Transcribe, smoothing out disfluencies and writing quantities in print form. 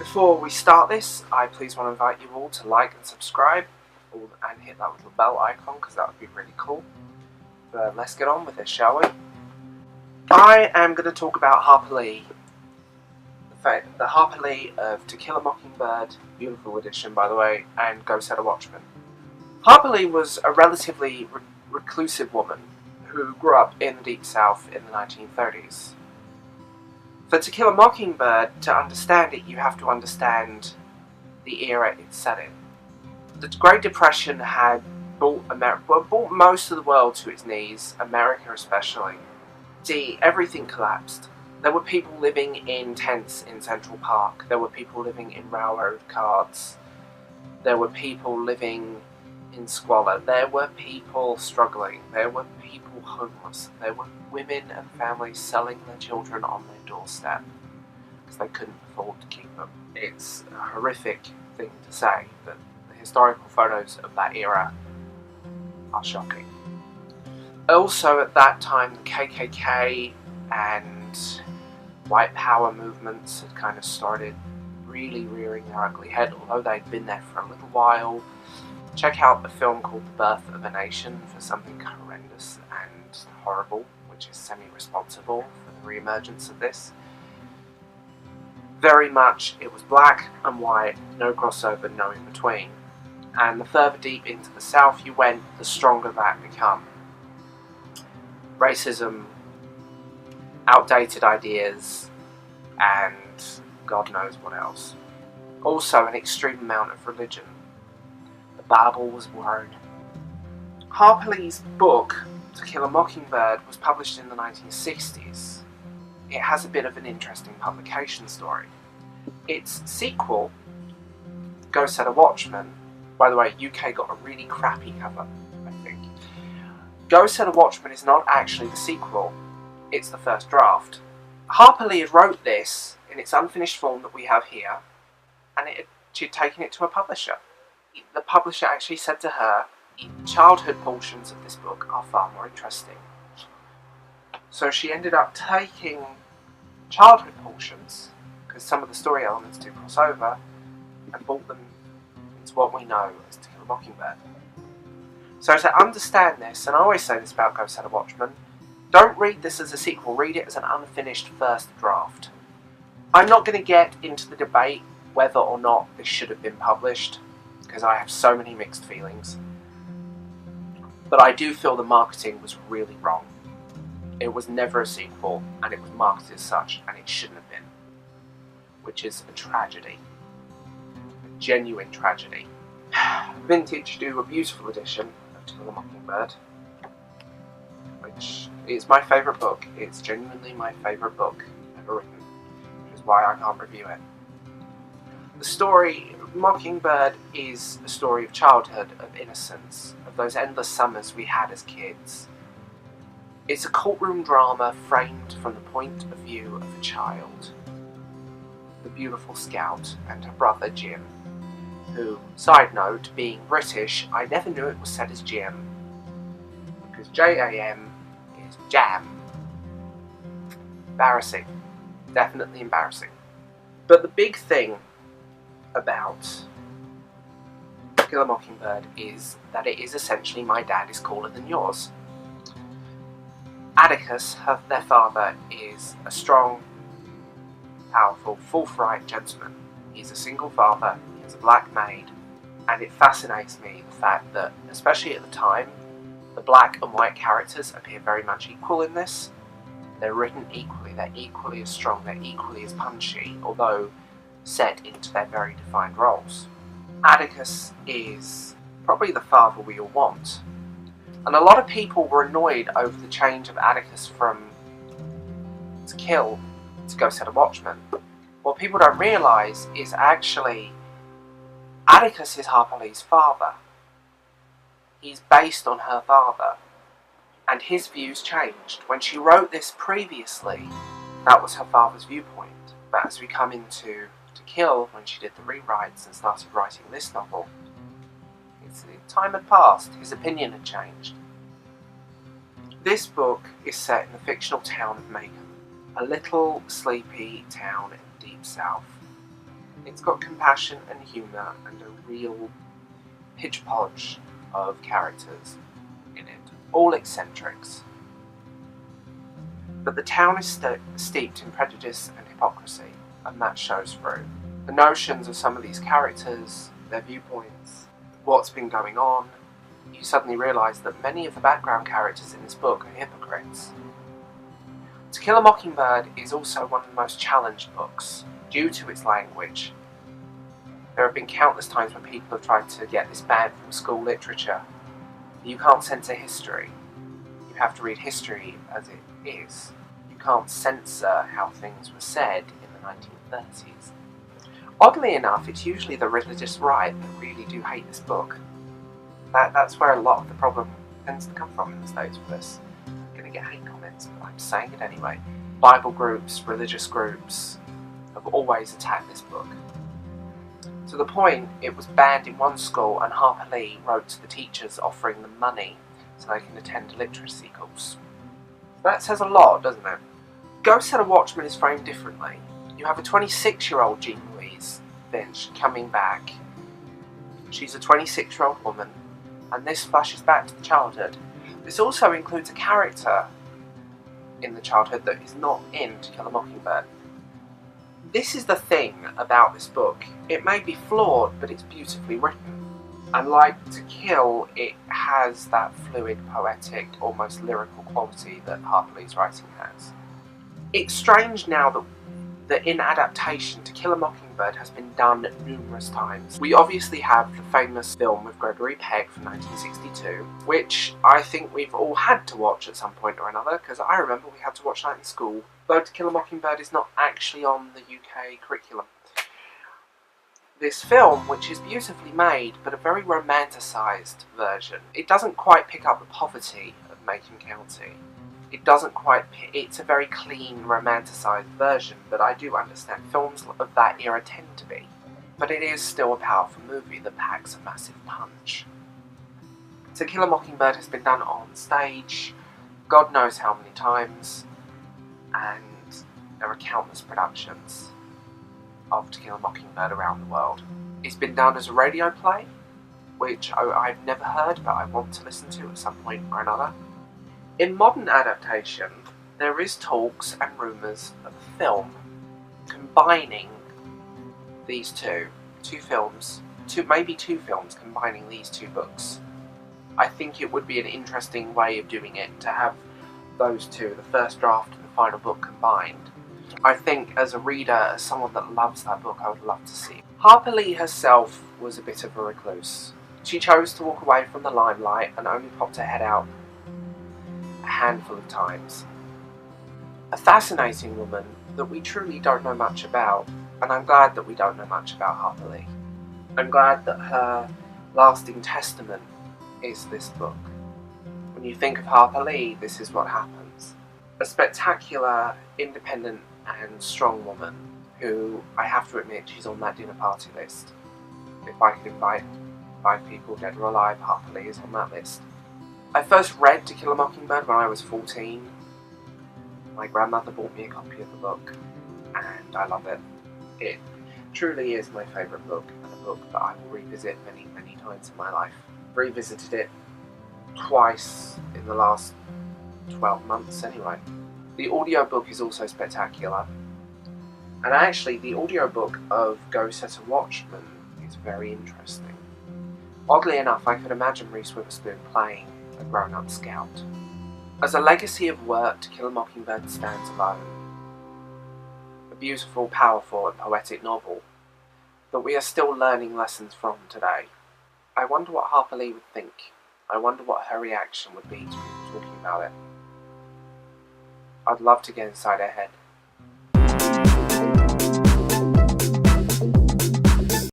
Before we start this, I please want to invite you all to like and subscribe and hit that little bell icon because that would be really cool. But let's get on with it, shall we? I am going to talk about Harper Lee. The Harper Lee of To Kill a Mockingbird, beautiful edition by the way, and Go Set a Watchman. Harper Lee was a relatively reclusive woman who grew up in the Deep South in the 1930s. For To Kill a Mockingbird, to understand it, you have to understand the era it's set in. The Great Depression had brought most of the world to its knees, America especially. Everything collapsed. There were people living in tents in Central Park. There were people living in railroad carts. There were people living in squalor. There were people struggling. There were people homeless. There were women and families selling their children on their doorstep because they couldn't afford to keep them. It's a horrific thing to say, but the historical photos of that era are shocking. Also at that time, the KKK and white power movements had kind of started really rearing their ugly head, although they'd been there for a little while. Check out a film called The Birth of a Nation for something horrendous and horrible, which is semi-responsible for the re-emergence of this. Very much it was black and white, no crossover, no in between. And the further deep into the South you went, the stronger that became. Racism, outdated ideas, and God knows what else. Also an extreme amount of religion. The Bible was word. Harper Lee's book, To Kill a Mockingbird, was published in the 1960s. It has a bit of an interesting publication story. Its sequel, Go Set a Watchman, by the way, UK got a really crappy cover, I think. Go Set a Watchman is not actually the sequel, it's the first draft. Harper Lee wrote this in its unfinished form that we have here, and she'd taken it to a publisher. The publisher actually said to her, childhood portions of this book are far more interesting. So she ended up taking childhood portions, because some of the story elements do cross over, and brought them into what we know as To Kill a Mockingbird. So to understand this, and I always say this about Go Set a Watchman, don't read this as a sequel, read it as an unfinished first draft. I'm not going to get into the debate whether or not this should have been published, because I have so many mixed feelings. But I do feel the marketing was really wrong. It was never a sequel, and it was marketed as such, and it shouldn't have been. Which is a tragedy. A genuine tragedy. Vintage do a beautiful edition of To Kill a Mockingbird, which is my favourite book. It's genuinely my favourite book ever written, which is why I can't review it. The story, Mockingbird, is a story of childhood, of innocence, of those endless summers we had as kids. It's a courtroom drama framed from the point of view of a child. The beautiful Scout and her brother Jim, who, side note, being British, I never knew it was said as Jim, because J-A-M is jam. Embarrassing. Definitely embarrassing. But the big thing about To Kill a Mockingbird is that it is essentially My Dad is Cooler Than Yours. Atticus, their father, is a strong, powerful, forthright gentleman. He's a single father, he has a black maid, and it fascinates me the fact that, especially at the time, the black and white characters appear very much equal in this. They're written equally, they're equally as strong, they're equally as punchy, although set into their very defined roles. Atticus is probably the father we all want, and a lot of people were annoyed over the change of Atticus from To Kill to Go Set a Watchman. What people don't realise is actually Atticus is Harper Lee's father. He's based on her father, and his views changed. When she wrote this previously, that was her father's viewpoint, but as we come into To Kill, when she did the rewrites and started writing this novel, time had passed, his opinion had changed. This book is set in the fictional town of Macon, a little sleepy town in the Deep South. It's got compassion and humour and a real hodgepodge of characters in it, all eccentrics. But the town is steeped in prejudice and hypocrisy, and that shows through. The notions of some of these characters, their viewpoints, what's been going on, you suddenly realise that many of the background characters in this book are hypocrites. To Kill a Mockingbird is also one of the most challenged books, due to its language. There have been countless times when people have tried to get this banned from school literature. You can't censor history. You have to read history as it is. You can't censor how things were said in the 1930s. Oddly enough, it's usually the religious right that really do hate this book. That's where a lot of the problem tends to come from in the States for this. I'm going to get hate comments, but I'm saying it anyway. Bible groups, religious groups have always attacked this book. To the point, it was banned in one school, and Harper Lee wrote to the teachers offering them money so they can attend a literacy course. That says a lot, doesn't it? Go Set a Watchman is framed differently. You have a 26-year-old Jean Louise Finch coming back. She's a 26-year-old woman, and this flashes back to the childhood. This also includes a character in the childhood that is not in To Kill a Mockingbird. This is the thing about this book. It may be flawed, but it's beautifully written. And like To Kill, it has that fluid, poetic, almost lyrical quality that Harper Lee's writing has. It's strange now that in adaptation, To Kill a Mockingbird has been done numerous times. We obviously have the famous film with Gregory Peck from 1962, which I think we've all had to watch at some point or another, because I remember we had to watch that in school, though To Kill a Mockingbird is not actually on the UK curriculum. This film, which is beautifully made, but a very romanticised version, it doesn't quite pick up the poverty of Macon County. It doesn't quite, it's a very clean, romanticised version, but I do understand films of that era tend to be. But it is still a powerful movie that packs a massive punch. To Kill a Mockingbird has been done on stage, God knows how many times, and there are countless productions of To Kill a Mockingbird around the world. It's been done as a radio play, which I've never heard, but I want to listen to at some point or another. In modern adaptation, there is talks and rumours of a film combining these two films combining these two books. I think it would be an interesting way of doing it, to have those two, the first draft and the final book, combined. I think as a reader, as someone that loves that book, I would love to see it. Harper Lee herself was a bit of a recluse. She chose to walk away from the limelight and only popped her head out a handful of times. A fascinating woman that we truly don't know much about, and I'm glad that we don't know much about Harper Lee. I'm glad that her lasting testament is this book. When you think of Harper Lee, this is what happens. A spectacular, independent and strong woman who, I have to admit, she's on that dinner party list. If I could invite 5 people, dead or alive, Harper Lee is on that list. I first read To Kill a Mockingbird when I was 14. My grandmother bought me a copy of the book, and I love it. It truly is my favourite book, and a book that I will revisit many, many times in my life. Revisited it twice in the last 12 months anyway. The audiobook is also spectacular, and actually the audiobook of Go Set a Watchman is very interesting. Oddly enough, I could imagine Reese Witherspoon playing a grown-up scout. As a legacy of work, To Kill a Mockingbird stands alone. A beautiful, powerful and poetic novel that we are still learning lessons from today. I wonder what Harper Lee would think. I wonder what her reaction would be to people talking about it. I'd love to get inside her head.